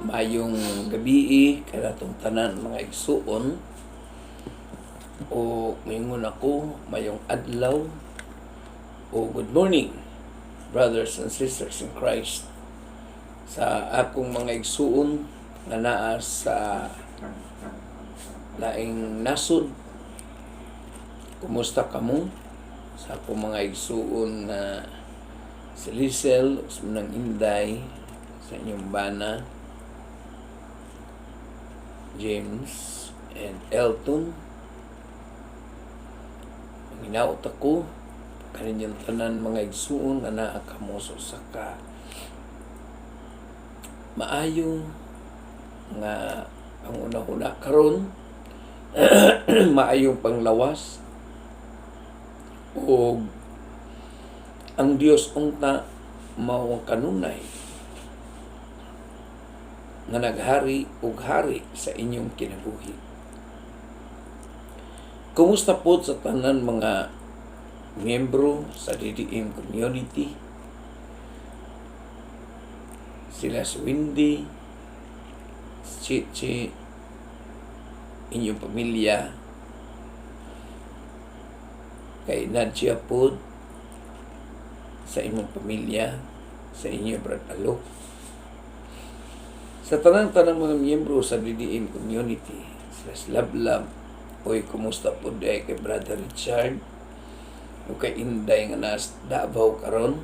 Mayong gabi kanatong tanan mga igsuon o mayingon ako mayong adlaw o good morning brothers and sisters in Christ sa akong mga igsuon nga naa sa laing nasod. Kumusta kamo? Sa akong mga igsuon na si Lizel Usmanang Inday, sa inyong bana James and Elton. Ginaot ako kaninyong tanan mga igsuon nga naa kamo sa ka maayo nga ang una-una karon maayong panglawas o ang Dios unta mao kanunay nga naghari ug hari sa inyong kinabuhi. Kumusta po sa tanan mga miyembro sa DDM community? Sila si Wendy, si Chichi, inyong pamilya, kay Nadia po, sa inyong pamilya, sa inyong Brad Alok, sa tanang-tanang mga miyembro sa DDM community, sila si Lablab, oy kumusta po day kay Brother Richard, o kay Inday nga nas Davao karon.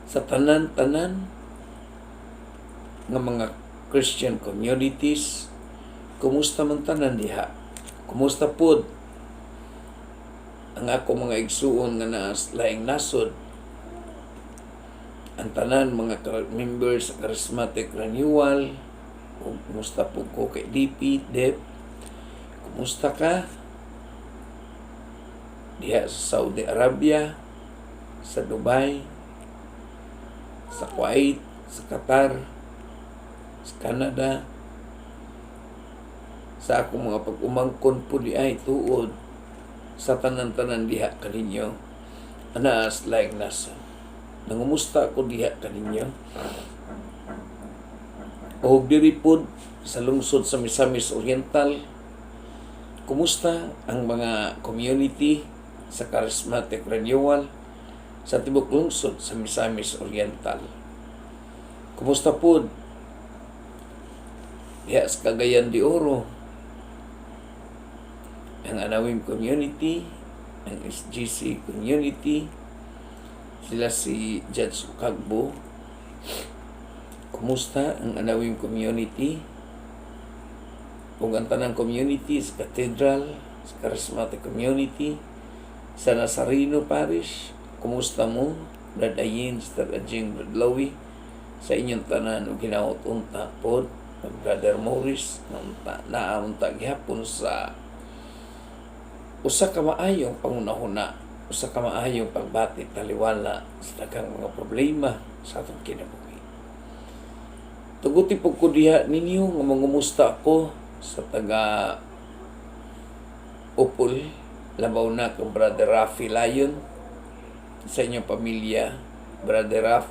Sa tanan-tanan nga mga Christian communities, kumusta man tanan diha? Kumusta pod ang ako mga igsuon nga nas laing nasod? Ang tanan mga members sa Charismatic Renewal, o kumusta po ko kay DP, kumusta ka? Diha sa Saudi Arabia, sa Dubai, sa Kuwait, sa Qatar, sa Canada, sa akong mga pag-umangkon po di ay tuod sa tanan-tanan diha kaninyo anas laing nasa nangumusta ko diha kaninyo o diri pod sa lungsod sa Misamis Oriental. Kumusta ang mga community sa Charismatic Renewal sa tibok lungsod sa Misamis Oriental? Kumusta pod diha sa Cagayan de Oro, ang Anawim community, ang SGC community, sila si Judge Ukagbo? Kumusta ang Anawim community ug ang tanang community sa Cathedral, sa Charismatic community, sa Nazareno Parish? Kumusta mo? Brad Ayin, Sister Ajing, Brad Lowy, sa inyong tanan o ginaot unta pod, Brother Morris, naunta gihapon sa usa ka maayong pangunahuna, usa ka maayong pagbati taliwala sa daghang mga problema sa atong kinabuhi. Tuguti po ko diha ninyo nga mangumusta ako sa taga Upol, labaw na kang Brother Rafi Lion, sa inyong pamilya, Brother Raf.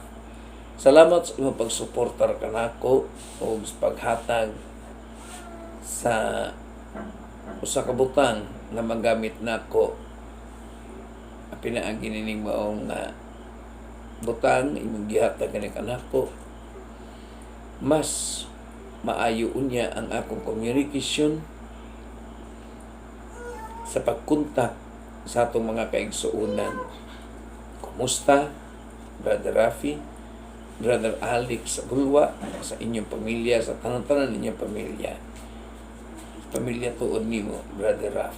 Salamat sa inyong pagsuportar kanako o sa paghatag sa usa ka butang nga magamit nako. Pinaagi nining maong butang imong gihatag kani kanako. Mas maayo unya ang akong communication sa pagkontak sa atong mga kaigsuonan. Kumusta, Brother Rafi, Brother Alex sa Bulwa, sa inyong pamilya, sa tanan-tanan ninyong pamilya. Pamilya tuod nimo, Brother Raf.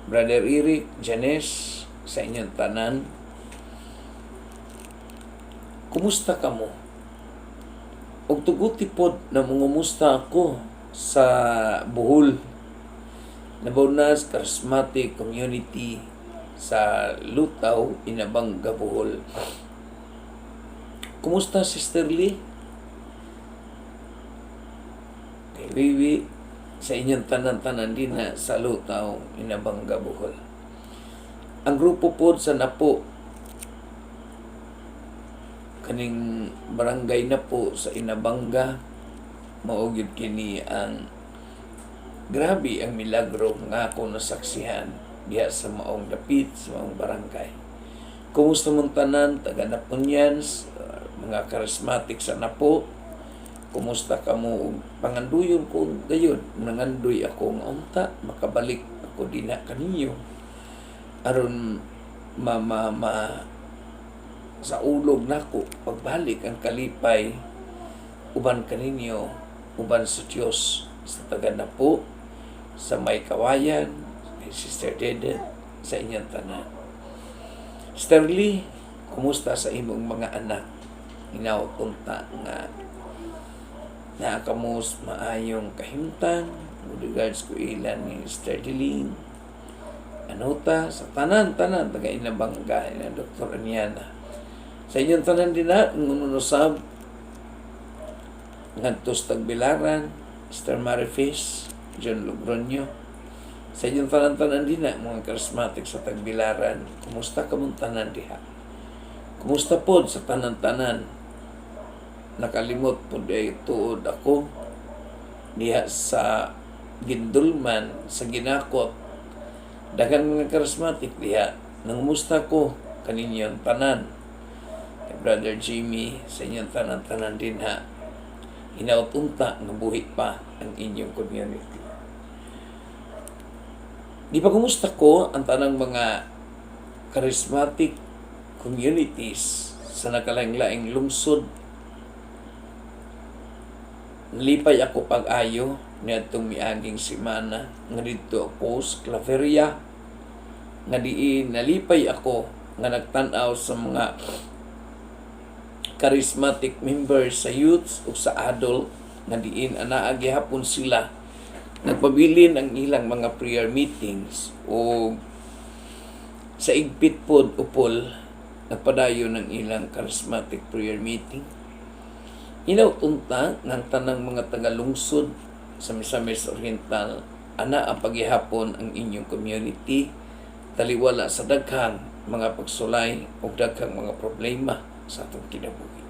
Brother Eric, Janes, sa inyong tanan. Kumusta ka mo? Og tuguti pod na mungumusta ako sa Bohol, Nabonas Charismatic Community sa Lutaw, Inabanga, Bohol. Kumusta, Sister Lee? Kay Wiwi, sa inyong tanan-tanan din na sa Lutaw, Inabanga, Bohol. Ang grupo po sa Napo kaning barangay na po sa Inabanga, maugid kini ang grabe ang milagro nga ako nasaksihan diha sa maong dapit sa maong barangay. Kumusta mong tanan, taga Napunyans, mga charismatic sa Napo, kumusta ka mo? Panganduyon ko gayon, nanganduy ako nga unta, makabalik ako din na kaninyo. Aron sa ulog nako pagbalik ang kalipay uban kaninyo, uban sa Dios sa taga Napo, sa May Kawayan, kay Sister Dede, sa inyong tanan. Sister Lee, kumusta sa imong mga anak? Inautunta nga nakakamos maayong kahimtang with regards ko ilan ni Sister Deline Anota sa tanan taga Inabanga na Dr. Aniana. Sa inyong tanan din na ngununusab ngadtos Tagbilaran, Sister Marifish, John Logronyo. Sa inyong tanan din na mga charismatic sa Tagbilaran, kumusta ka mong tanan diha? Kumusta pod sa tanan-tanan? Nakalimot po day tuod ako diha sa Gindulman, sa Ginakot. Daghang mga charismatic diha. Nangumusta ko kaninyong tanan. Kay Brother Jimmy, sa inyong tanan-tanan din ha. Inautunta nga buhi pa ang inyong community. Di pa kumusta ko ang tanang mga charismatic communities sa nakalaing-laing lungsod. Nalipay ako pag-ayo niadtong miaging semana nga dito ako sa Claveria, nga diin nalipay ako nga nagtan-aw sa mga charismatic members sa youth o sa adult, nga diin anaa gihapon sila nagpabilin ang ilang mga prayer meetings o sa igpit pod upol nagpadayo ng ilang charismatic prayer meeting. Inautunta ng tanang mga tagalungsod sa Misamis Oriental, ana ang paghihapon ang inyong community, taliwala sa daghang mga pagsulay o daghang mga problema sa atong kinabuhi.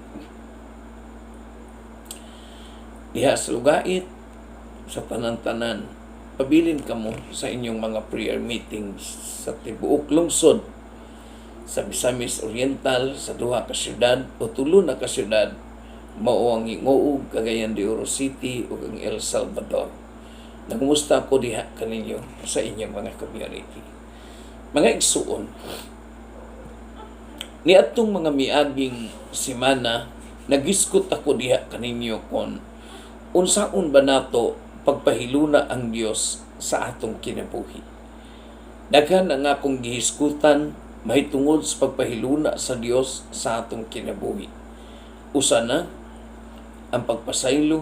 Diha sa lugait, sa tanan-tanan, pabilin kamo sa inyong mga prayer meetings sa tibuok lungsod, sa Misamis Oriental, sa duha ka syudad o tulo na ka syudad, mao ang Ingoog, Cagayan de Oro City ug ang El Salvador. Nagumusta ko diha kaninyo sa inyong mga community. Mga igsuon, niadtong mga miaging semana, nagiskot ako diha kaninyo kon unsaon ba nato pagpahiluna ang Dios sa atong kinabuhi. Daghan ang akong gihiskutan mahitungod sa pagpahiluna sa Dios sa atong kinabuhi. Usa na ang pagpasaylo,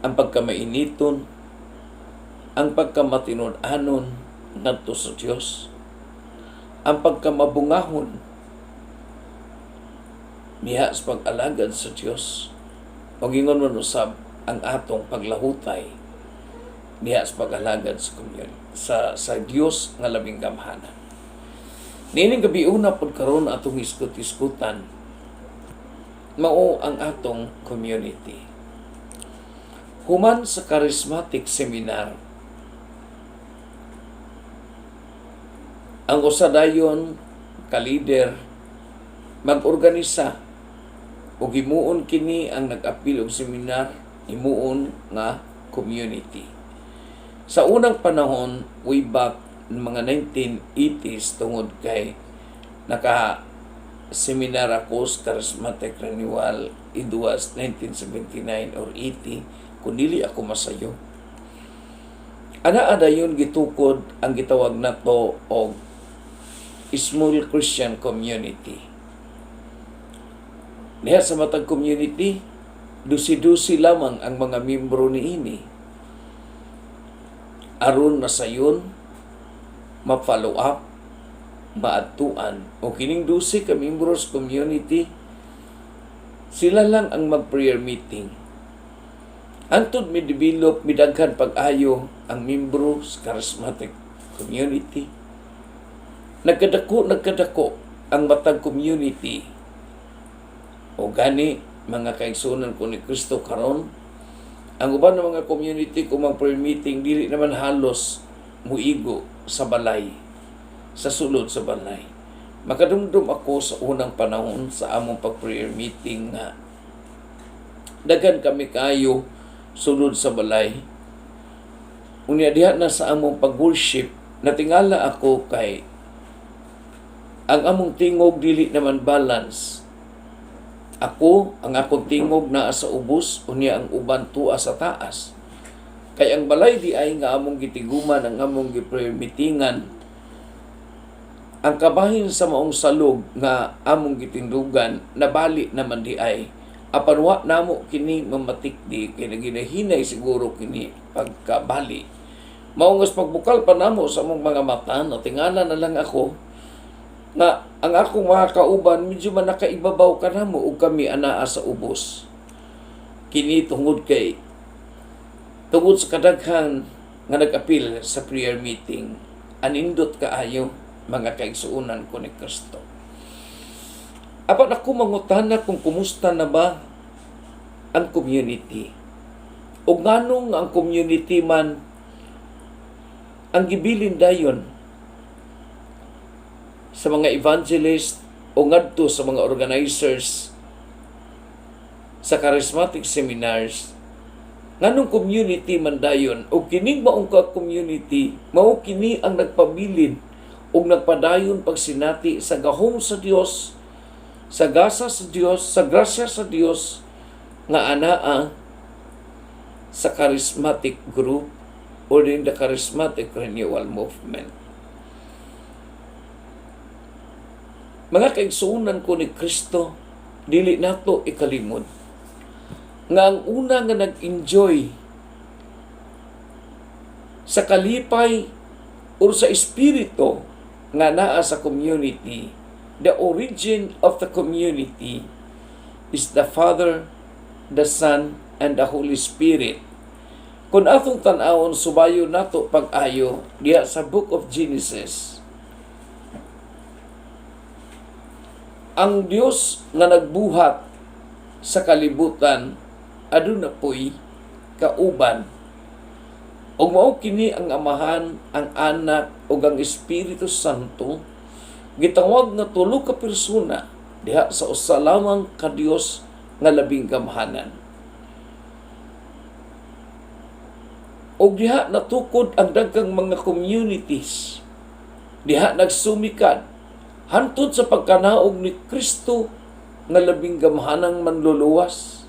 ang pagkamainiton, ang pagkamatinud-anon ngadto sa Dios, ang pagkamabungahon diha sa pag-alagad sa Dios, o gingon man usab ang atong paglahutay diha sa pag-alagad sa community sa Dios nga labing gamhanan. Nining gabi una pod karon atong iskut-iskutan mao ang atong community. Human sa charismatic seminar, ang usa dayon ka leader mag-organisa o himuon kini ang nag-apil og seminar, himuon nga community. Sa unang panahon, way back mga 1980s tungod kay seminar ako sa Charismatic Renewal, it was 1979 or 80, kung dili ako masayo. Ana yun gitukod ang gitawag nato og small Christian community. Diha sa matag community, dusi-dusi lamang ang mga miyembro niini. Aron masayon, ma-follow up, maadtuan o kining 12 ka members community, sila lang ang mag-prayer meeting. Antod mi develop, midaghan pag-ayo ang members charismatic community. Nagkadako ang matag community O gani, mga kaigsunan ko ni Kristo karon, ang uban ng mga community kung mag-prayer meeting, dili naman halos muigo sa balay, sa sulod sa balay. Makadumdum ako sa unang panahon sa among pag-prayer meeting nga daghan kami kayo sulod sa balay. Unya diha na sa among pag-worship, natingala ako kay ang among tingog dili naman balance. Ako, ang akong tingog naa sa ubos, unya ang uban tuwa sa taas. Kay ang balay di ay nga among gitiguman, ang among gi-prayer meetingan, ang kabahin sa maong salog nga among gitindugan, nabali naman di ay. Apan wa namo kini mamatikdi, kay naginahinay siguro kini pagkabali. Maungas pagbukal pa namo sa among mga mata, natingala na lang ako, nga ang akong mga kauban medyo man nakaibabaw ka namo ug kami anaa sa ubos. Kini tungod sa kadaghan nga nag-apil sa prayer meeting, anindot kaayo mga kaigsuunan ko ni Kristo. Apan ako mangutana kung kumusta na ba ang community. O nganong ang community man ang gibilin dayon sa mga evangelist o ngadto sa mga organizers sa charismatic seminars, nganong community man dayon o kining maong ka-community mao kini ang nagpabilin o nagpadayon pagsinati sa gahom sa Dios, sa gasa sa Dios, sa grasya sa Dios nga anaa sa charismatic group or in the charismatic renewal movement. Mga kaigsuunan ko ni Kristo, dili nato ikalimod nga ang una nga nag-enjoy sa kalipay o sa espiritu nga naa sa community, the origin of the community is the Father, the Son, and the Holy Spirit. Kung atong tan-awon, subayo nato pag-ayo diha sa Book of Genesis, ang Dios nga nagbuhat sa kalibutan aduna poy kauban. Ug mao kini ang Amahan, ang Anak ug ang Espiritu Santo, gitawag nga tulo ka persona diha sa usa lamang ka Dios nga labing gamhanan. Ug diha natukod ang daghang mga communities. Diha nagsumikad hantod sa pagkanaog ni Kristo nga labing gamhanang manluluwas.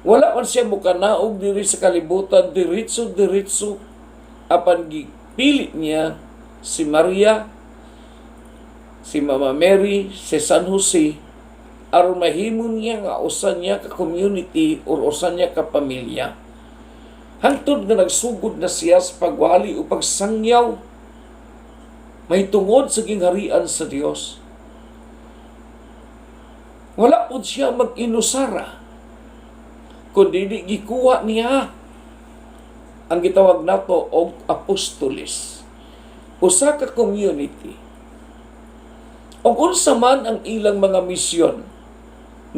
Wala man siya mukanaog diri sa kalibutan, diritso apan gipili niya si Maria, si Mama Mary, si San Jose, aron mahimon niya nga usan niya ka community or usan niya ka pamilya. Hantod nga nagsugod na siya sa pagwali o pagsangyaw may tungod sa gingharian sa Dios. Wala po siya mag-inusara, kundi gikuha niya ang gitawag nato og apostoles. Usa ka community. O unsa man ang ilang mga misyon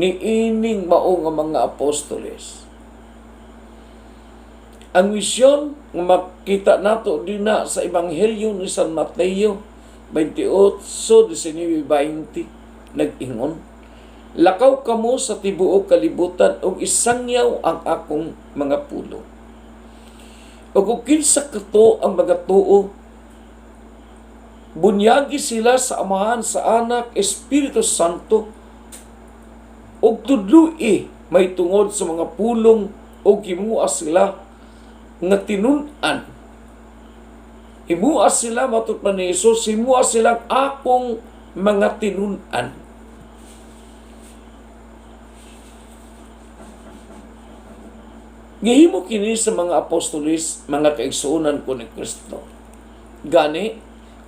ni ining mao nga mga apostoles. Ang misyon nga makita nato dinha sa Ebanghelyo ni San Mateo 28:19-20 nag-ingon, lakaw kamo sa tibuok kalibutan ug isangyaw ang akong mga pulo. Ug kung kinsa kato ang mga tuo, bunyagi sila sa Amahan, sa Anak, Espiritu Santo, ug tudloi may tungod sa mga pulong ug himua sila nga tinun-an. Himua sila matut man ni Jesus, himua silang akong mga tinun-an. Gihimo kini sa mga apostolis, mga kaigsuunan ko ni Kristo. Gani,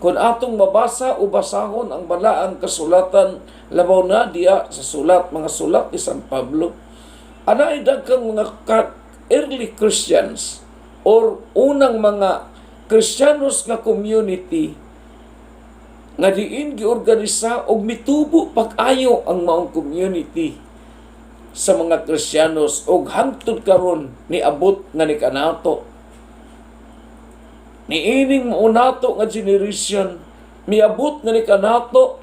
kung atong mabasa o basahon ang balaang kasulatan, labaw na diya sa mga sulat ni San Pablo, anay daghang mga early Christians or unang mga Kristiyanos nga community nga diin giorganisa og mitubo pag-ayo ang maong community sa mga Kristiyanos og hangtod karon niabot nga ni kanato. Niining maunato nga generation miabot nga ni kanato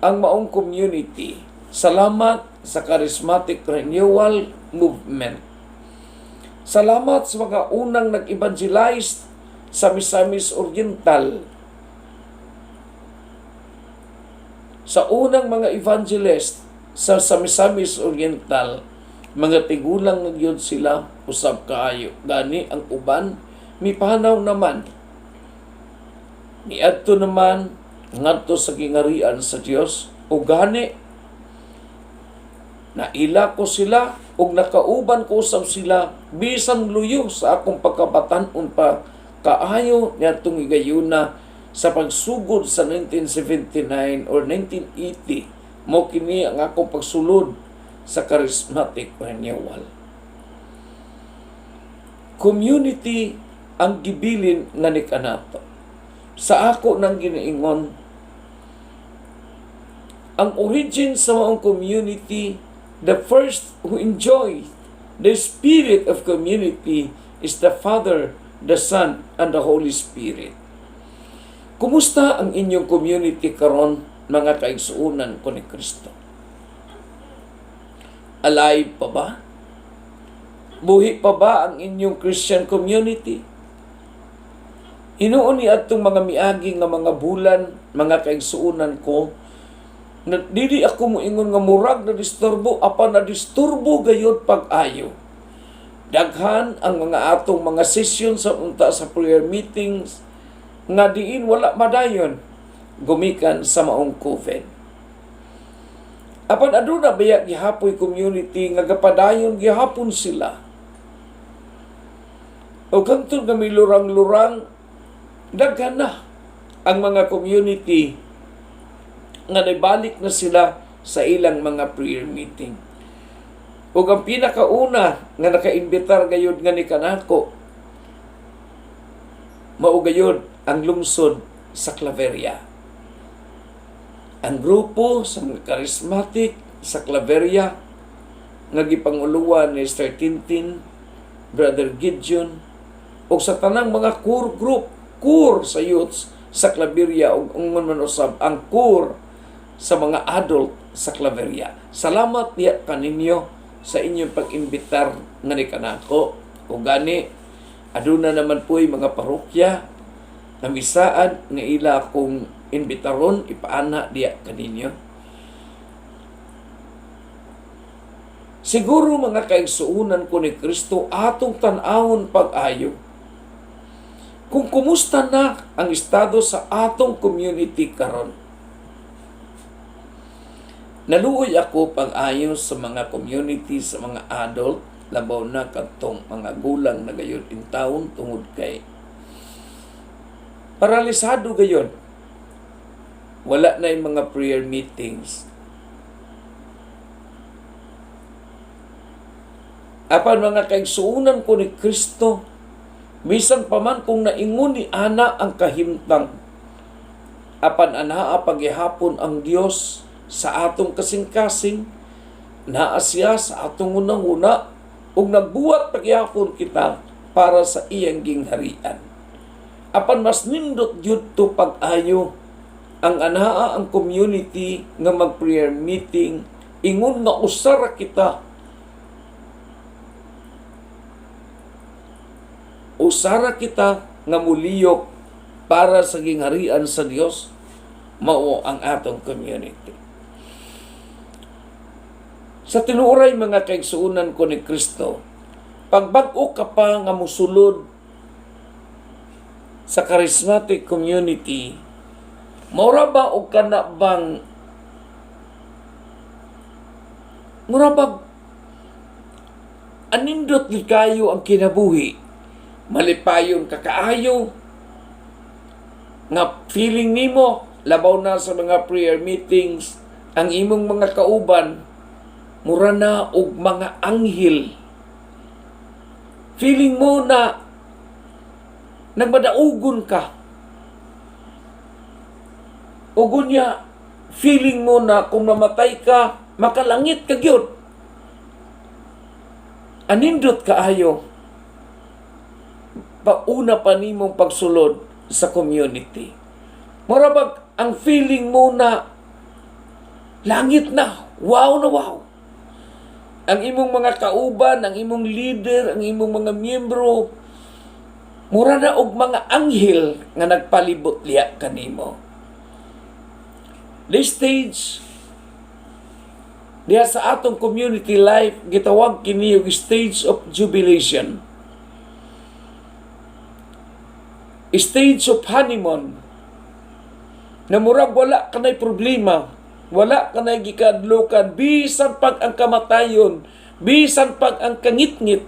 ang maong community. Salamat sa Charismatic Renewal Movement. Salamat sa mga unang nag-evangelize sa Misamis Oriental. Sa unang mga evangelist sa Misamis Oriental, mga tigulang na yun sila, usab kaayo. Gani ang uban, mipanaw naman. Niadto naman, ngadto sa gingarian sa Dios o gani, naila ko sila, o nakauban ko usab sila, bisan luyo sa akong pagkabatan-on pa, kaayo niya itong igayuna sa pagsugod sa 1979 or 1980, mo kini ang akong pagsulod sa Charismatic Renewal. Community ang gibilin nga ni kanato. Sa ako nang giniingon, ang origin sa maong community, the first who enjoy the spirit of community is the Father, the Son, and the Holy Spirit. Kumusta ang inyong community karon, mga kaigsuunan ko ni Kristo? Alive pa ba? Buhi pa ba ang inyong Christian community? Hinuon ni atong mga miagi nga mga bulan, mga kaigsuunan ko, na dili ako moingon nga murag na disturbo, apan na disturbo gayud pag-ayo. Daghan ang mga atong mga session sa unta sa prayer meetings nga diin wala madayon gumikan sa maong COVID. Apan aduna baya gihapoy community nga gapadayon gihapon sila. O kantong nga may lurang-lurang, daghan na ang mga community nga naibalik na sila sa ilang mga prayer meeting. O ang pinakauna nga nakaimbitar gayud nga ni kanako, mao gayud ang lungsod sa Claveria. Ang grupo sa Charismatic sa Claveria nga gipanguluan ni Sir Tintin, Brother Gideon, o sa tanang mga core sa youths sa Claveria, o ungon man usab ang core sa mga adult sa Claveria. Salamat niya kaninyo sa inyong pag-imbitar nga ni kanako. O gani, aduna naman po'y mga parokya na misaan nga ila akong imbitaron, ipaana diya kaninyo. Siguro mga kaigsuunan ko ni Kristo, atong tan-awon pag-ayo. Kung kumusta na ang estado sa atong community karon. Naluoy ako pag-ayo sa mga community, sa mga adult, labaw na katong mga gulang na gayon in taon tungod kay paralisado gayon. Wala na yung mga prayer meetings. Apan mga kaigsuunan ko ni Kristo, bisan pa man kung naingon ni ana ang kahimtang, apan anaa paghihapon ang Dios sa atong kasing-kasing, naa siya sa atong unang-una, ug nagbuhat paghihapon kita para sa iyang gingharian. Apan mas nindot yun to pag-ayo ang anaa ang community nga mag-prayer meeting, ingon nga usara kita. Usara kita nga muliyok para sa gingharian sa Dios, mao ang atong community. Sa tinuoray mga kaigsuunan ko ni Kristo, pagbag-o ka pa nga musulod sa charismatic community, maura ba o kana bang murabag anindot ni kayo ang kinabuhi, malipayon kakaayo nga feeling nimo labaw na sa mga prayer meetings, ang imong mga kauban mura na og mga anghel. Feeling mo na nagmadaugon ka. Ugunya, feeling mo na kung mamatay ka, makalangit ka gyud. Anindot kaayo. Pauna pa nimong pagsulod sa community. Marabag ang feeling mo na langit na, wow na wow. Ang imong mga kauban, ang imong leader, ang imong mga miyembro, mura na og mga anghel nga nagpalibot liya kanimo. This stage, diha sa atong community life, gitawag kini og stage of jubilation. Stage of honeymoon. Na murag wala kanay problema, wala kanay gikadlukan, bisan pag ang kamatayon, bisan pag ang kangit-ngit.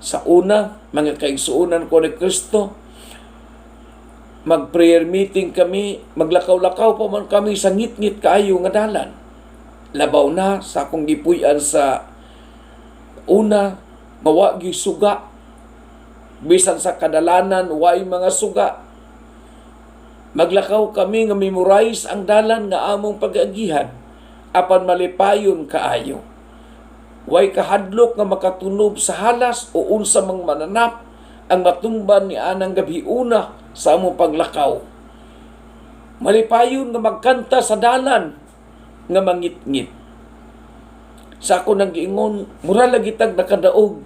Sa una, mga kaigsuunan ko ni Kristo, mag-prayer meeting kami, maglakaw-lakaw pa man kami sa ngit-ngit kaayo nga dalan. Labaw na sa akong gipuy-an sa una, mawagi suga. Bisan sa kadalanan, way mga suga. Maglakaw kami nga memorize ang dalan nga among pag-agihan, apan malipayon kaayo. Way kahadlok nga makatunob sa halas o unsa mang mananap ang matumban ni anang gabi una sa among paglakaw. Malipayon nga magkanta sa dalan nga mangit-ngit. Sa ako nang giingon, mura lagi tag nakadaog.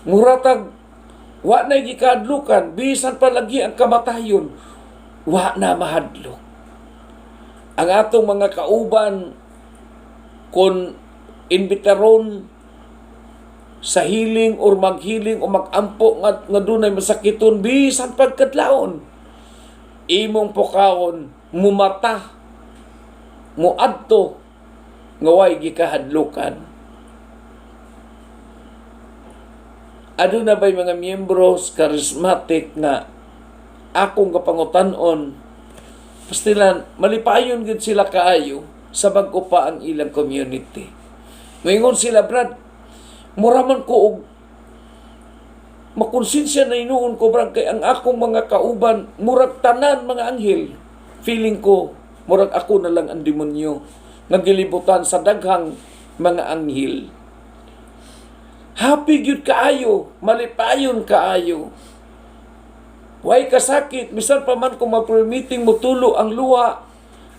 Mura tag wa na gikadlukan, bisan pa lagi ang kamatayon, wa na mahadlok. Ang atong mga kauban kon imbitaron sa hiling or maghiling o magampo nga dunay masakiton, bisan pagkadlaon, imong pokaon mumata muadto nga way gikahadlukan. Aduna ba'y mga miyembros charismatic nga akong kapangutan-on, pastilan malipayon gid sila kaayo sa bag-o pa ang ilang community. Moingon sila, Brad, mura man ko og makonsensya na inuon ko, Brad, kay ang akong mga kauban murag tanan mga anghel. Feeling ko murag ako na lang ang demonyo nagilibutan sa daghang mga anghel. Happy gyud kaayo, malipayon kaayo. Way kasakit, bisan pa man kung ma-meeting mo tulo ang luha,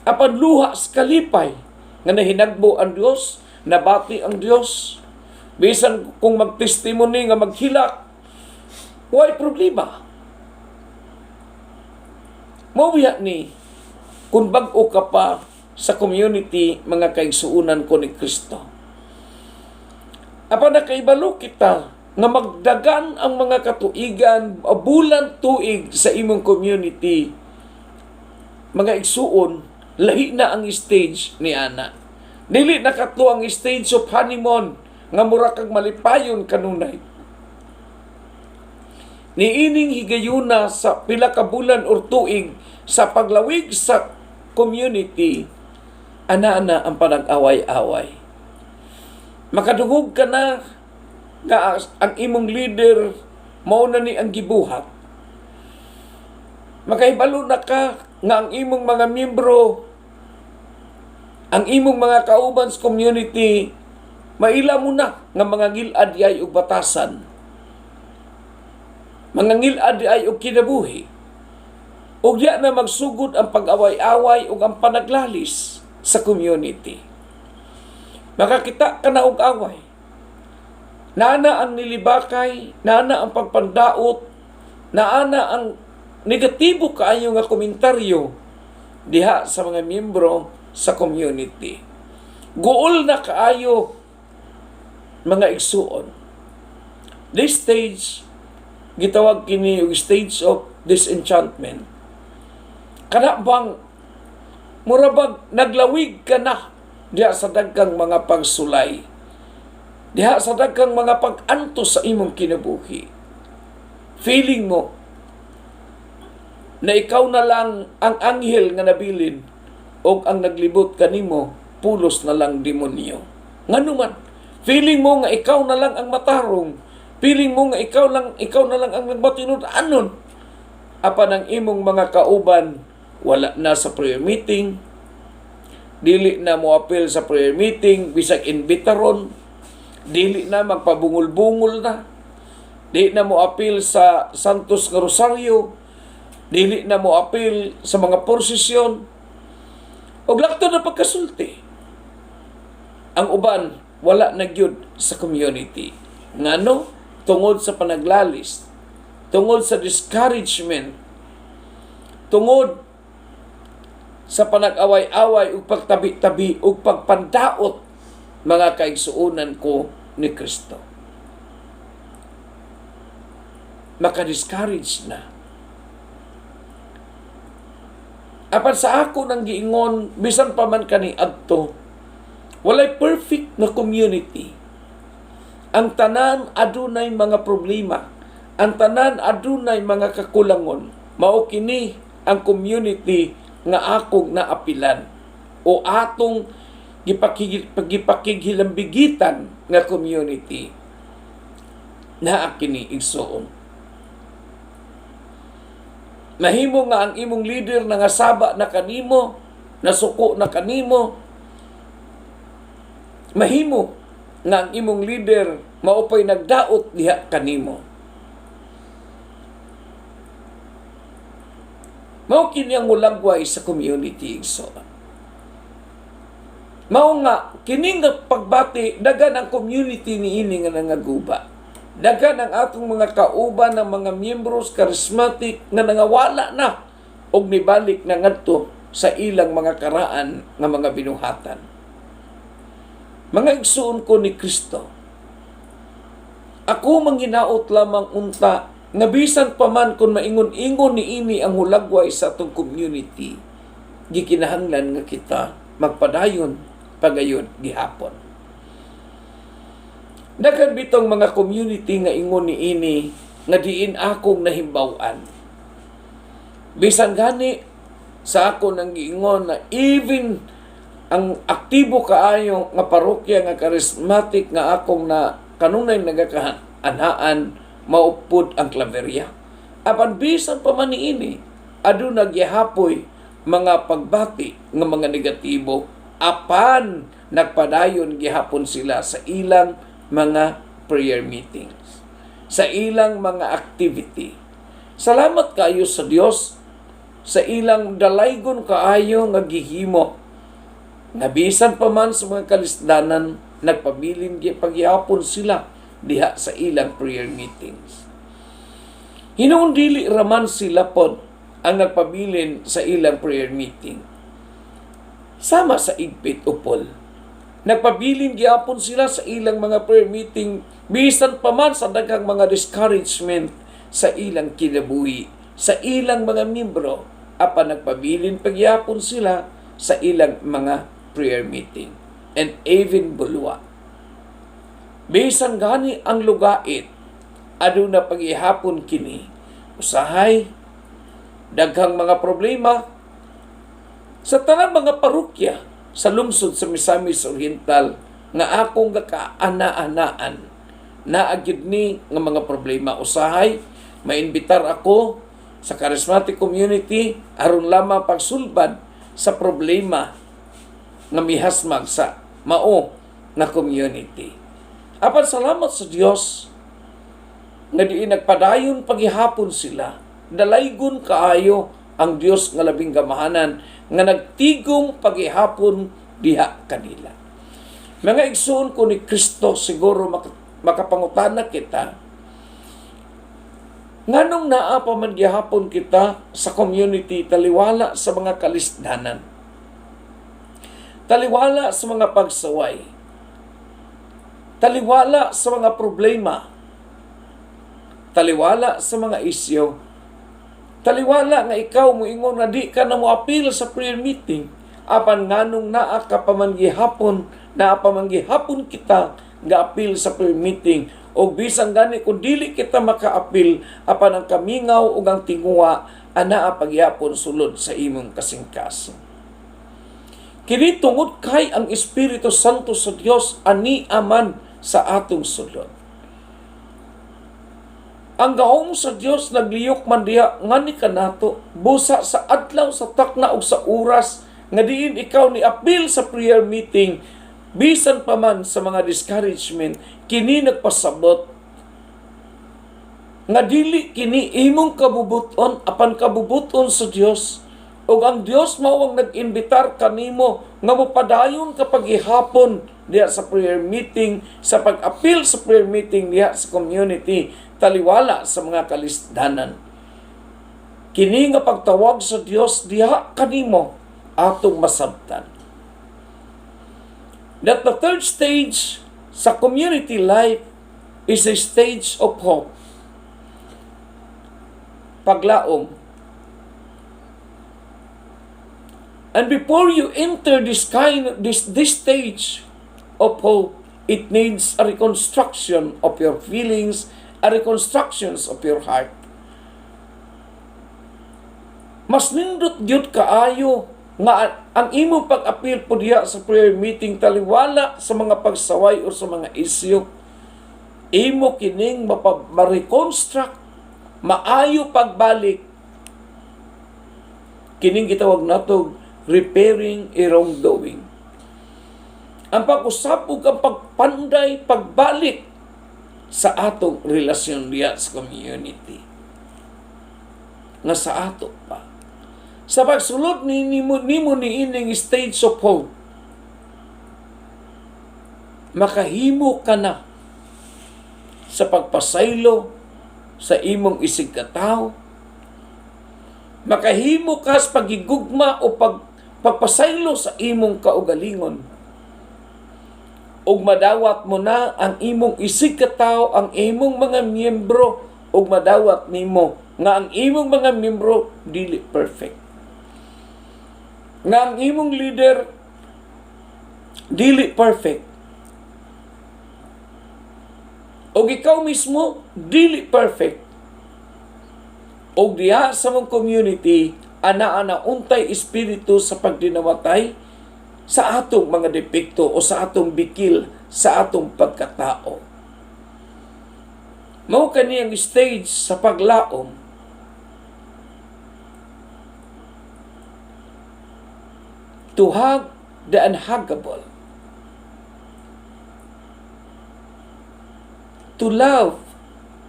apan luha sa kalipay nga nahinagbo ang Dios, nabati ang Dios. Bisan kung magtestimony nga maghilak, way problema. Mauya ni kung bag-o ka pa sa community, mga kaigsuunan ko ni Kristo. Apan nakaibalo kita nga magdagan ang mga katuigan, bulan tuig sa imong community. Mga igsuon, lahi na ang stage ni ana. Dili na kato ang stage of honeymoon nga mura kag malipayon kanunay. Niining higayuna sa pila ka bulan or tuig sa paglawig sa community, ana-ana ang panag-away-away. Makadungog ka na nga ang imong leader mao na ni ang gibuhat. Makahibalo na ka nga ang imong mga miyembro, ang imong mga kauban sa community, maila mo na nga mga ngilad ay og batasan. Mga ngilad ay og kinabuhi. Og diya na magsugod ang pag-away-away ug ang panaglalis sa community. Makakita ka na og away. Naana ang nilibakay, naana ang pagpandaot, naana ang negatibo kaayo nga komentaryo diha sa mga miyembro sa community. Guol na kaayo mga igsuon. This stage, gitawag kini og stage of disenchantment. Kana bang murabag naglawig ka na diha sa daghang mga pagsulay, diha sa daghang mga pag-antos sa imong kinabuhi. Feeling mo na ikaw na lang ang anghel nga nabilin o ang naglibot kanimo pulos na lang demonyo. Nganuman, feeling mo nga ikaw na lang ang matarong, feeling mo nga ikaw na lang ang nagbatinod anon, apan ang imong mga kauban wala na sa prayer meeting, dili na mo apil sa prayer meeting, bisag imbitaron, dili na magpabungol-bungol na, dili na mo apil sa Santos nga Rosario, dili na mo apil sa mga prosesyon, og lakto na pagkasulti. Ang uban, wala na gyud sa community. Ngano? Tungod sa panaglalis, tungod sa discouragement, tungod sa panag-away-away ug pagtabi-tabi ug pagpandaot mga kaigsuonan ko ni Kristo. Maka-discourage na. Apan sa ako nang giingon, bisan pa man kani adto, walay perfect na community. Ang tanan adunay mga problema, ang tanan adunay mga kakulangon. Mao kini ang community nga akong naapilan o atong gipakighilambigitan nga community na akini igsuon. Mahimo nga ang imong leader na nga saba na kanimo, nasuko na kanimo. Mahimo nga ang imong leader maupay nagdaot diha kanimo. Mao kini ang mulagway sa community igsoon. Mao nga kini nga pagbati dagan ang community niini nga nangaguba. Dagan ang atong mga kauban ng mga miyembros charismatic nga nangawala na og nibalik na ngadto sa ilang mga karaan nga mga binuhatan. Mga igsuon ko ni Kristo, ako manghinaot lamang unta nga bisan pa man kung maingon-ingon niini ang hulagway sa atong community, gikinahanglan nga kita magpadayon pagayon gihapon. Dagan bitong mga community nga ingon niini nga diin akong nahimbaw-an. Bisan gani sa ako nang giingon na even ang aktibo kaayo nga parokya nga charismatic nga akong na kanunay nagakaanhaan maupod ang Claveria. Apan bisan pa man niini, aduna gihapoy mga pagbati nga mga negatibo, apan nagpadayon gihapon sila sa ilang mga prayer meetings, sa ilang mga activity. Salamat kayo sa Dios sa ilang dalaygon kaayo nga gihimo. Nabisan pa man sa mga kalisdanan, nagpabilin paghihapon sila diha sa ilang prayer meetings. Hinuon dili raman sila pod ang nagpabilin sa ilang prayer meeting. Sama sa igpit upol. Nagpabilin gyapon sila sa ilang mga prayer meeting bisan pa man sa daghang mga discouragement sa ilang kinabuhi, sa ilang mga miyembro, apan nagpabilin pagyapon sila sa ilang mga prayer meeting and even bulwa. Bisan gani ang lugait, aduna paghihapon kini, usahay, daghang mga problema sa tanang mga parokya sa lungsod sa Misamis Oriental nga akong gakaana-anaan na agyud ni nga mga problema. Usahay, mainbitar ako sa charismatic community aron lamang pagsulbad sa problema nga mihasmag sa mao na community. Apan salamat sa Dios nga diin nagpadayon paghihapon sila. Dalaygon kaayo ang Dios nga labing gamahanan nga nagtigom paghihapon diha kanila. Mga igsoon ko ni Kristo, siguro makapangutana kita, nganong naa pa man gihapon kita sa community taliwala sa mga kalisdanan, taliwala sa mga pagsaway, taliwala sa mga problema, taliwala sa mga isyo, taliwala nga ikaw moingon nga di ka na mo apil sa prayer meeting, apan nganong naa ka pa man gihapon, naa pa man gihapon kita nga apil sa prayer meeting, o bisan gani kung dili kita makaapil, apan ang kamingaw ug ang tinguwa anaa pagyapon sulod sa imong kasingkasing. Kini tungod kay ang Espiritu Santo sa Dios ani aman sa atong sulod. Ang gahom sa Dios nagliyok man diha ngani kanato busa sa adlaw sa takna ug sa oras nga diin ikaw ni apil sa prayer meeting bisan pa man sa mga discouragement kini nagpasabot nga dili kini imong kabubuton apan kabubuton sa Dios ug ang Dios mao ang nag-imbitar kanimo nga mopadayon kapag ihapon diha sa prayer meeting sa pag-apil sa prayer meeting diha sa community taliwala sa mga kalisdanan. Kini nga pagtawag sa Dios diha kanimo atong masabtan. That the third stage sa community life is a stage of hope. Paglaom. And before you enter this stage of hope, it needs a reconstruction of your feelings, a reconstructions of your heart. Mas nindot gyud kaayo nga ang imong pag-apil po diha sa prayer meeting taliwala sa mga pagsaway o sa mga isyu. Imo kining ma-reconstruct, maayo pagbalik. Kining gitawag nato repairing a wrongdoing. Ang pag-usap ug ang pagpanday pagbalik sa atong relasyon diya sa community. Nga sa ato pa. Sa pagsulod nimo ni ining stage of hope, makahimo ka na sa pagpasaylo sa imong isig katawo, makahimo ka sa pagigugma o pagpasaylo sa imong kaugalingon, ug madawat mo na ang imong isig katawo, ang imong mga miyembro, ug madawat nimo nga ang imong mga miyembro dili perfect, nga ang imong leader dili perfect, ug ikaw mismo dili perfect, ug diha sa mong community ana untay espiritu sa pagdinawatay sa atong mga depekto o sa atong bikil sa atong pagkatao. Mao kani ang stage sa paglaom. To hug the unhuggable. To love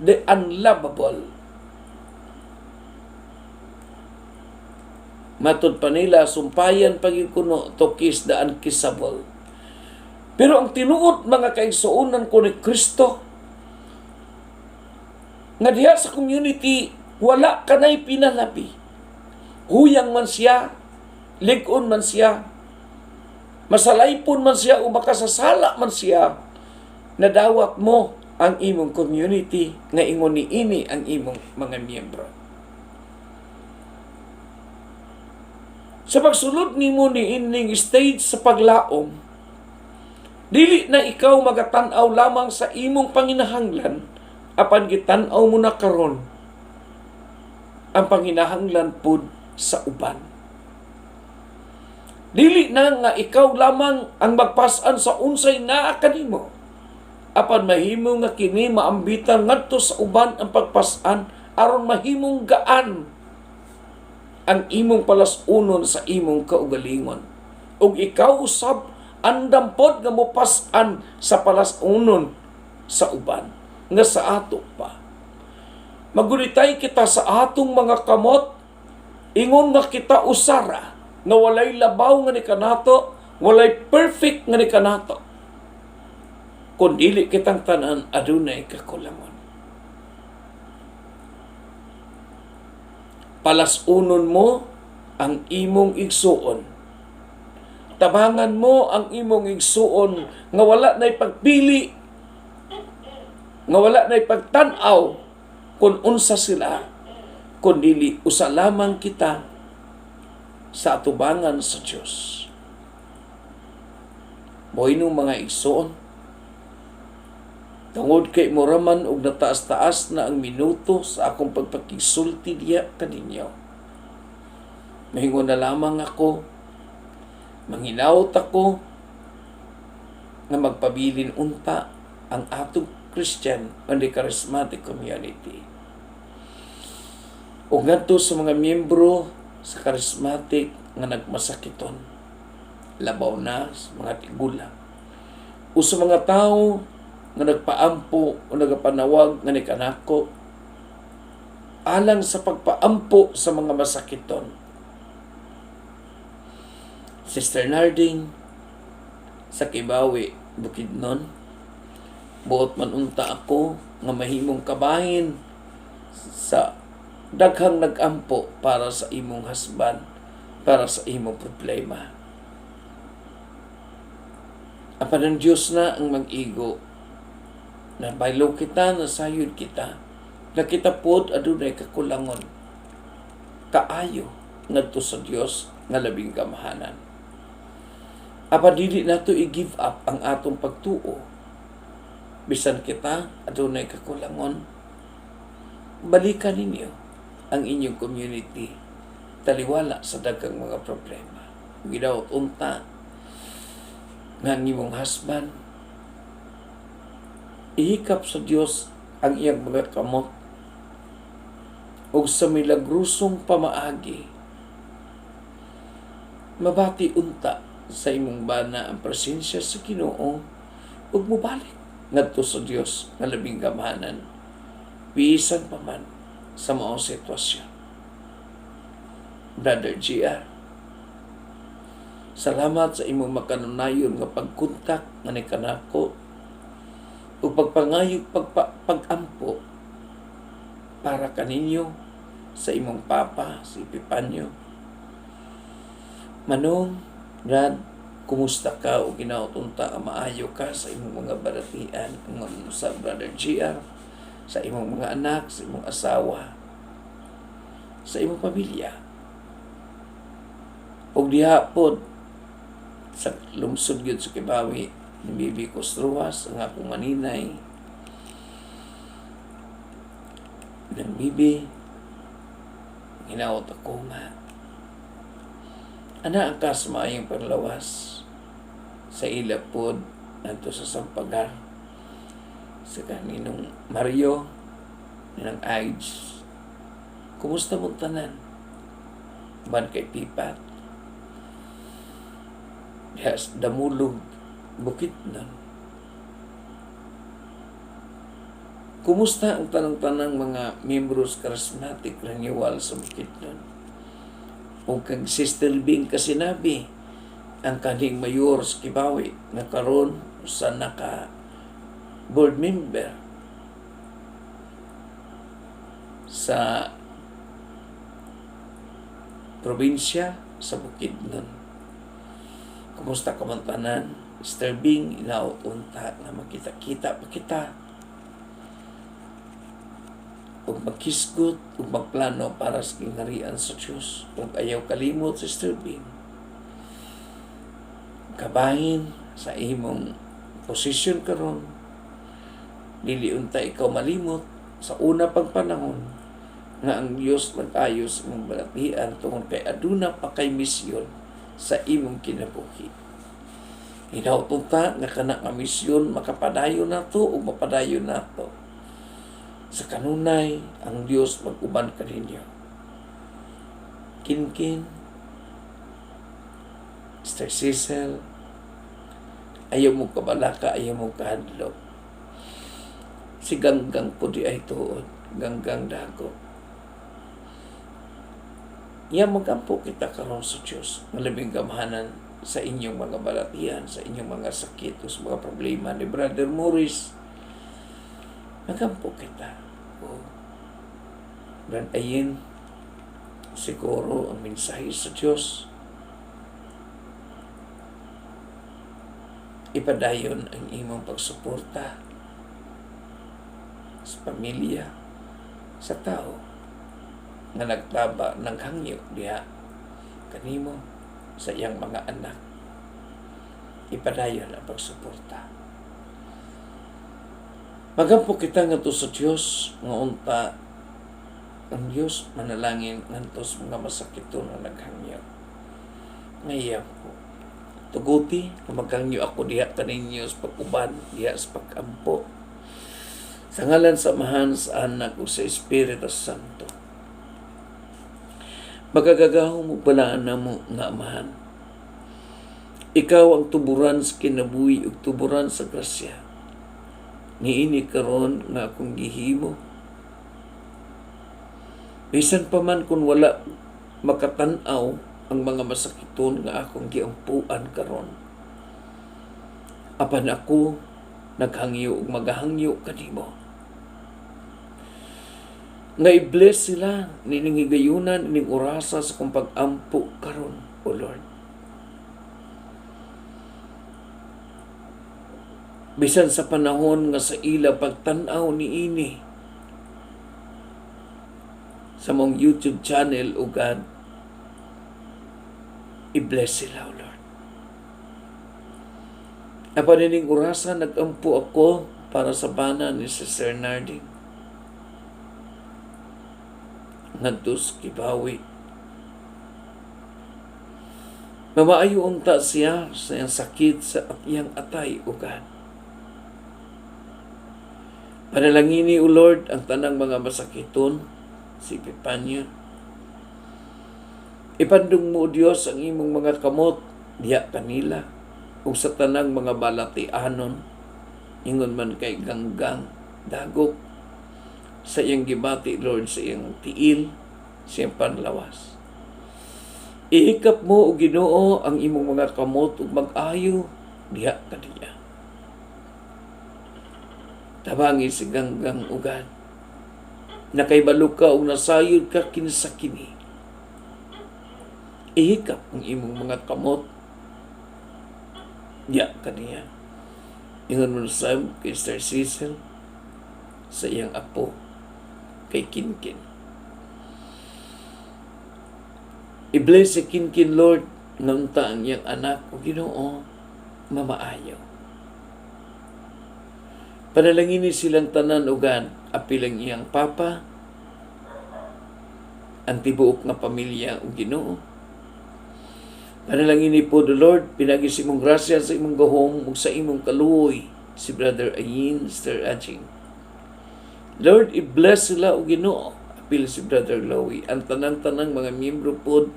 the unlovable. Matod pa nila, sumpayan pagikuno to kiss the unkissable. Pero ang tinuod mga kaigsuonan ko ni Kristo, nga diha sa community, wala kanay pinalabi. Huyang man siya, ligon man siya, masalaypon man siya, o makasasala man siya, nadawat mo ang imong community, nga ingon ni ini ang imong mga miyembro. Sa pagsulod nimo ni ining stage sa paglaom, dili na ikaw magatanaw lamang sa imong panginahanglan, apan gitan-aw mo na karon ang panginahanglan pud sa uban. Dili na nga ikaw lamang ang magpasan sa unsay naa kanimo, apan mahimo nga kini maambitan ngadto sa uban ang pagpasan aron mahimong gaan ang imong palasunon sa imong kaugalingon. Ug ikaw usab andam pod nga mopas-an sa palasunon sa uban nga sa ato pa. Magunitay kita sa atong mga kamot, ingon nga kita usara nga walay labaw nga ni kanato, walay perfect nga ni kanato. Kung dili kitang tanan adunay kakulangon. Palasunon mo ang imong igsuon. Tabangan mo ang imong igsuon nga wala na'y pagpili, nga wala na'y pagtanaw kung unsa sila, kundi usa lamang kita sa atubangan sa Diyos. Mo'y nung mga igsuon, tungod kay muraman og nataas-taas na ang minuto sa akong pagpakigsulti diya kaninyo. Mahingon na lamang ako, manghinaot ako, nga magpabilin unta ang atong Christian and the charismatic community. O ngadto sa mga miyembro sa charismatic nga nagmasakiton, labaw na sa mga tigulang. O sa mga tao nga nagpaampo o nagapanawag nga ni kanako, alang sa pagpaampo sa mga masakiton. Sister Narding sa Kibawi, Bukidnon, buot man unta ako nga mahimong kabahin sa daghang nagampo para sa imong husband, para sa imong problema. Apan ang Diyos na ang mag-igo, na baylo kita, nasayod kita, na kita pod adunay kakulangon, kaayo ngadto sa Dios nga labing kamahanan. Apan dili nato i-give up ang atong pagtuo. Bisan kita adunay kakulangon, balikan ninyo ang inyong community taliwala sa daghang mga problema. Gidawat unta nga ang imong husband, ihikap sa Dios ang iyang mga kamot ug sa milagrosong pamaagi mabati unta sa imong bana ang presensya sa Ginoo ug mobalik ngadto sa Dios nga labing gamahanan bisan pa man sa maong sitwasyon. Brother GR, salamat sa imong makanunayon nga pagkontak nga ni kanako ug pagpangayog pagampo para kaninyo sa imong papa, si Epipanyo. Manong, Brad, kumusta ka o ginautunta nga maayo ka sa imong mga baratian, sa Brother GR, sa imong mga anak, sa imong asawa, sa imong pamilya. O diha pod sa lungsod gyud sa Kibawi ni Bibi Costruas, ang akong maninay ng Bibi, hinawat ako nga ana ang kasmaayong panglawas sa ila pod nanto sa Sampagar sa kaninong Mario ninang Aids. Kumusta mong tanan? Ban kay Pipat, yes, Damulog, Bukidnon. Kumusta ang tanang-tanang mga membros charismatic renewal sa Bukidnon? O kang Sister Bing kasinabi, ang kaning mayor sa Kibawi na karon sa naka board member sa probinsya sa Bukidnon. Kumusta ka man tanan? Sister Bing, inaunta na makita-kita pa kita ug magkisgot ug magplano para sa kingharian sa Diyos. Ug ayaw kalimot, Sister Bing, kabahin sa imong posisyon karon, dili unta ikaw malimot sa una pang panahon nga ang Dios mag-ayos mong balatian tungod kay aduna pa kay misyon sa imong kinabuhi. Hinautunta nga kana nga misyon makapadayon nato o mapadayon nato. Sa kanunay, ang Dios mag-uban kaninyo. Kinkin, Mr. Cecil, ayaw mo kabalaka, ayaw mo kahadlok. Si Ganggang po di ay tuod, Ganggang Dago. Iya magampo kita karon sa Diyos, malabing gamahanan sa inyong mga balatian, sa inyong mga sakit, sa mga problema ni Brother Morris. Magampo kita. Dan ayin siguro ang mensahe sa Diyos. Ipadayon ang imong pagsuporta sa pamilya, sa tao nga nagtaba ng hangyo diha kanimo sa iyang mga anak. Ipadayon ang pagsuporta. Magampo kita ngadto sa Dios nga unta ang Dios manalangin ngadto sa mga masakiton nga naghangyo. Ngayon po, tuguti na maghangyo ako diha kaninyo sa pag-uban, diha sa pag-ampo. Sa ngalan sa Amahan, sa Anak, o sa Espiritu Santo. Makagagaw mo balaan na mo nga amahan. Ikaw ang tuburan sa kinabuhi ug tuburan sa grasya. Niini karon nga akong gihimo. Bisan pa man kung wala makatan-aw ang mga masakiton nga akong giampuan karon. Apan ako naghangyo ug magahangyo kanimo. Nga i-bless sila nining higayunan ning orasa sa kong pag-ampo karon, O Lord. Bisan sa panahon nga sa ila pagtan-aw niini sa mong YouTube channel, O God, i-bless sila, O Lord. Apan nining orasa nag-ampo ako para sa bana ni Sister Narding. Ngadtos kibawi. Mamaayo unta siya sa iyang sakit sa iyang atay, O God. Panalangini, O Lord, ang tanang mga masakiton, si Epifanio. Ipandung mo, Diyos, ang imong mga kamot, diya kanila, ug sa tanang mga balatianon, ingon man kay ganggang, dagok, sa iyang gibati, Lord, sa iyang tiil, sa iyang panlawas. Ihikap mo, O Ginoo, ang imong mga kamot, ug mag-ayo, diya kaniya. Tabangi si ganggang, O God, nakaibalo ka o nasayod ka kinsa kini. Ihikap ang imong mga kamot, diya kaniya. Ingon mo sa kay Sir Cecil, sa iyang apo, kay Kinkin. I-bless si Kinkin, Lord, ngunta ang iyang anak, O Ginoo, mamaayo. Panalangini silang tanan, O God, apilang iyang papa, ang tibuok nga pamilya, O Ginoo. Panalangini po, the Lord, pinagi si imong grasya sa imong gahom ug sa imong kaluoy, si Brother Ayin, Sister Ajing. Lord, i-bless sila, O Ginoo, apil si Brother Lowy, ang tanang-tanang mga miyembro po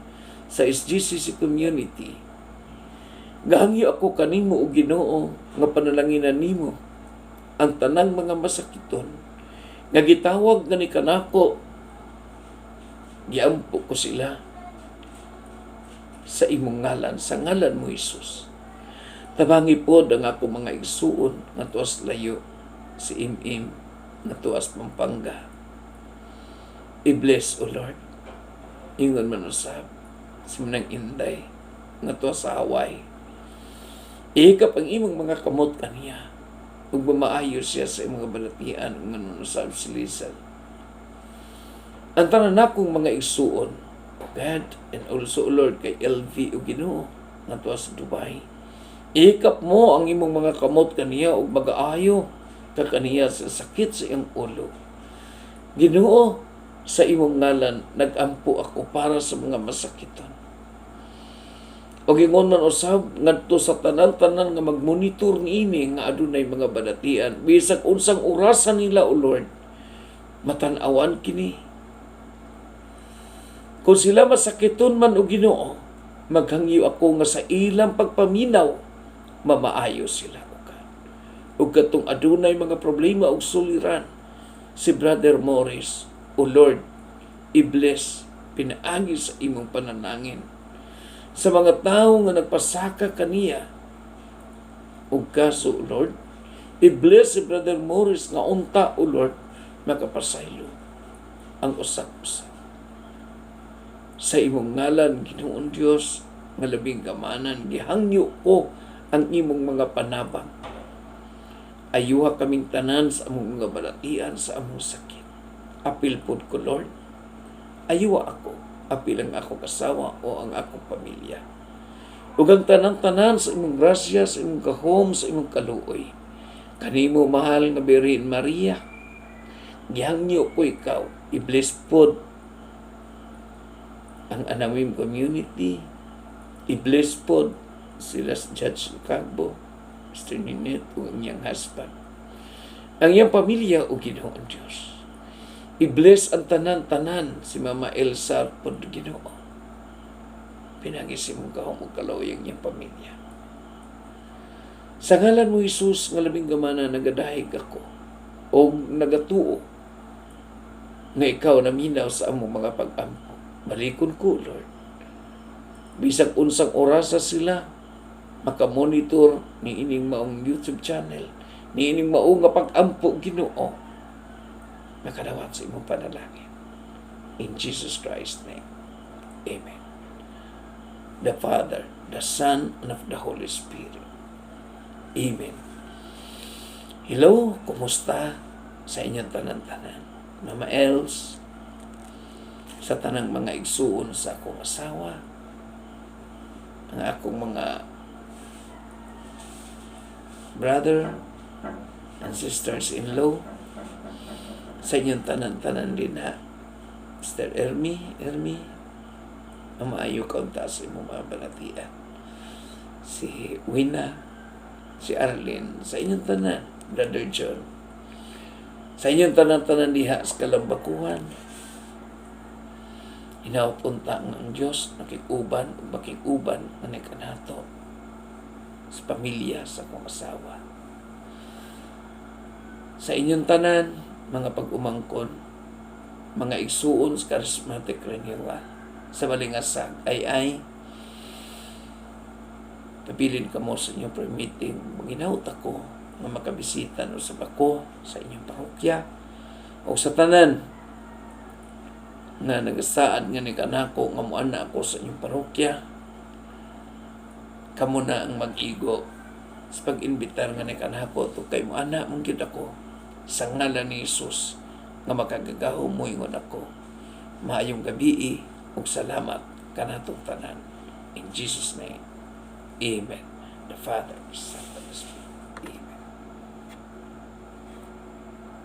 sa SGCC community. Gahangyo ako kanimo, O Ginoo, nga panalanginan nimo ang tanang mga masakiton nga gitawag nga ni kanako, giampo ko sila sa imong ngalan, sa ngalan mo, Jesus. Tabangi po ang ako mga igsuon nga tuwas layo, si Im-Im nga tuwas Pampanga. I-bless, O Lord. Ingon man usab si Manang Inday nga tuwas sa Hawaii. Ihikap ang imong mga kamot kaniya ug mamaayo siya sa imong balatian nga nun usab si Lizel. Ang tanan nakong mga igsuon, God, and also, Lord, kay LV o Ginoo nga tuwa sa Dubai. Ihikap mo ang imong mga kamot kaniya ug mag-aayo ka kaniya sa sakit sa iyang ulo. Ginoo, sa imong ngalan nag-ampo ako para sa mga masakitan. O ingon man usab ngadto sa tanan-tanan nga magmonitor niini nga adunay mga balatian bisag unsang orasan nila, O Lord, matan-awan kini. Kung sila masakiton man, O Ginoo, maghangyo ako nga sa ilang pagpaminaw, mamaayo sila, O God. Ug katong adunay mga problema ug suliran, si Brother Morris, O Lord, i-bless, pinaagi sa imong pananangin. Sa mga tao nga nagpasaka kaniya, ug kaso, O Lord, i-bless si Brother Morris nga unta, O Lord, makapasaylo ang usap-usap. Sa imong ngalan, Ginoong Diyos, nga labing kamanan, gihangyo ko ang imong mga panabang. Ayuha kaming tanan sa among mga balatian sa among sakit. Apil pod ko, Lord. Ayuha ako, apil ang ako kasawa o ang ako pamilya. Ug ang tanan-tanan sa imong grasya, sa imong gahom, sa imong kaluoy. Kanimo mahal nga Birhen Maria, gihangyo ko ikaw, i-bless pod ang Anawim community, i-bless po sila sa Judge Cagbo, Mr. Ninette, o ang iyang husband. Ang iyang pamilya, O Ginoong Diyos. I-bless ang tanan-tanan si Mama Elsa po, Ginoo. pinagis imong kahom ug kaloyang niyang pamilya. Sa ngalan mo, Jesus, nga labing gamana nagadahig ako o nagatuo nga ikaw naminaw sa among mga pag-ampo. Malikon ko, Lord. Bisag unsang orasa sila, makamonitor ni ining maong YouTube channel, ni ining maong nga pag-ampo, Ginoo, nakadawat sa imong panalangin. In Jesus Christ's name, amen. The Father, the Son, and of the Holy Spirit. Amen. Hello, kumusta sa inyong tanan-tanan? Mama Els, sa tanang mga igsuon sa akong asawa, ang akong mga brother and sisters-in-law, sa inyong tanan-tanan din na Mr. Ermi, ang maayo kaunta sa imong mga balatian. Si Wina, si Arlene, sa inyong tanan, Brother John, sa inyong tanan-tanan diha sa Kalambakuhan, inapunta ang Diyos, nakikuban, makikuban, manikanato sa pamilya, sa akong asawa. Sa inyong tanan, mga pag-umangkon, mga igsuon sa charismatic renewal, sa Malingasag, ay pabilin ka mo sa inyong prayer meeting. Maginawot ako nga makabisita no sa bako sa inyong parokya o sa tanan na nagasaad nga ni kanako nga muana ako sa inyong parokya. Kamo na ang mag-igo sa pag-inbitar nga ni kanako to kay muana mong gid ako sa ngalan ni Jesus nga makagagaw mo ingon ako. Maayong gabi ug salamat kanatong tanan. In Jesus' name. Amen. The Father, Son,